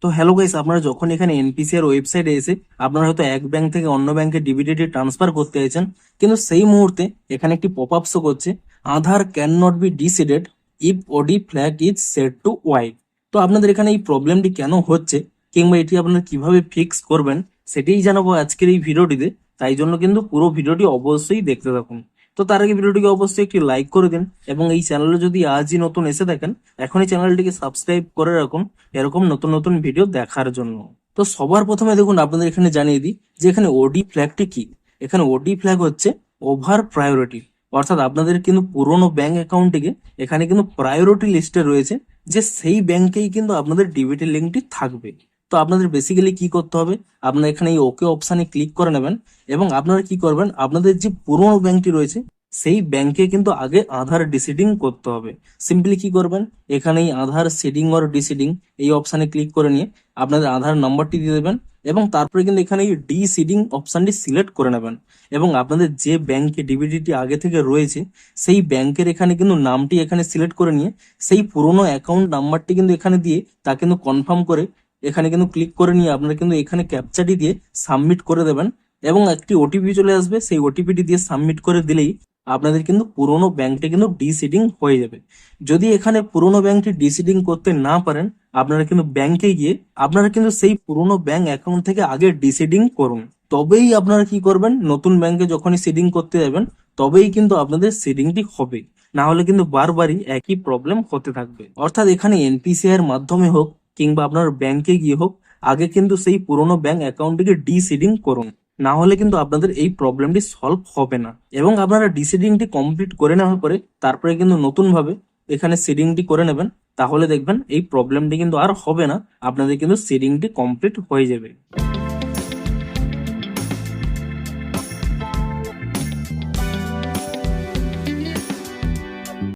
তো hello guys, আপনারা যখন এখানে এনপিসিআর ওয়েবসাইটে এসে আপনারা হয়তো এক ব্যাংক থেকে অন্য ব্যাংকে ডিবিটি ট্রান্সফার করতে চাইছেন, কিন্তু সেই মুহূর্তে এখানে একটি পপ আপ শো করছে, Aadhaar can not be decided if OD flag is set to white. তো আপনাদের এখানে এই প্রবলেমটি কেন হচ্ছে কিংবা এটি আপনারা কিভাবে ফিক্স করবেন সেটাই জানাবো আজকের এই ভিডিওটিতে। তাই জন্য কিন্তু পুরো ভিডিওটি অবশ্যই দেখতে থাকুন। তো তার আগে ভিডিওটিকে অবশ্যই একটি লাইক করে দিন এবং এই চ্যানেলে যদি আজই নতুন এসে থাকেন এখনই চ্যানেলটিকে সাবস্ক্রাইব করে রাখুন এরকম নতুন নতুন ভিডিও দেখার জন্য। তো সবার প্রথমে দেখুন, আপনাদের এখানে জানিয়ে দিই যে এখানে ওডি ফ্ল্যাগটি কি। এখানে ওডি ফ্ল্যাগ হচ্ছে ওভার প্রায়োরিটি, অর্থাৎ আপনাদের কিন্তু পুরোনো ব্যাংক অ্যাকাউন্টটিকে এখানে কিন্তু প্রায়োরিটি লিস্টে রয়েছে, যে সেই ব্যাংকেই কিন্তু আপনাদের ডিবিটি লিঙ্কটি থাকবে। তো আপনাদের বেসিক্যালি কি করতে হবে, আপনারা এখানে এই ওকে অপশানে ক্লিক করে নেবেন এবং আপনারা কি করবেন, আপনাদের যে পুরোনো ব্যাংকটি রয়েছে সেই ব্যাংকে কিন্তু আগে আধার ডিসিডিং করতে হবে। সিম্পলি কি করবেন, এখানে এই আধার সিডিং অর ডিসিডিং এই অপশানে ক্লিক করে নিয়ে আপনাদের আধার নাম্বারটি দিয়ে দেবেন এবং তারপরে কিন্তু এখানে এই ডিসিডিং অপশানটি সিলেক্ট করে নেবেন এবং আপনাদের যে ব্যাংকে ডিবিটিটি আগে থেকে রয়েছে সেই ব্যাংকের এখানে কিন্তু নামটি এখানে সিলেক্ট করে নিয়ে সেই পুরোনো অ্যাকাউন্ট নাম্বারটি কিন্তু এখানে দিয়ে তা কিন্তু কনফার্ম করে এখানে কিন্তু ক্লিক করে নিয়ে আপনারা কিন্তু এখানে ক্যাপচাটি দিয়ে সাবমিট করে দেবেন এবং একটি ওটিপি চলে আসবে। সেই ওটিপিটি দিয়ে সাবমিট করে দিলেই আপনাদের কিন্তু পুরোনো ব্যাংকটি কিন্তু ডিসিডিং হয়ে যাবে। যদি এখানে পুরোনো ব্যাংকটি ডিসিডিং করতে না পারেন, আপনারা কিন্তু ব্যাংকে গিয়ে আপনারা কিন্তু সেই পুরোনো ব্যাংক অ্যাকাউন্ট থেকে আগে ডিসিডিং করুন, তবেই আপনারা কি করবেন, নতুন ব্যাংকে যখনই সিডিং করতে যাবেন তবেই কিন্তু আপনাদের সিডিংটি হবে। না হলে কিন্তু বারবারই একই প্রবলেম হতে থাকবে। অর্থাৎ এখানে এনপিসিআই এর মাধ্যমে হোক কিংবা আপনার ব্যাংকে গিয়ে হোক, আগে কিন্তু সেই পুরোনো ব্যাংক অ্যাকাউন্টটিকে ডিসিডিং করুন, না হলে কিন্তু আপনাদের এই প্রবলেমটি সলভ হবে না। এবং আপনারা ডিসিডিংটি কমপ্লিট করে নেওয়ার পরে তারপরে কিন্তু নতুন ভাবে এখানে সিডিংটি করে নেবেন, তাহলে দেখবেন এই প্রবলেমটি কিন্তু আর হবে না, আপনাদের কিন্তু সিডিংটি কমপ্লিট হয়ে যাবে।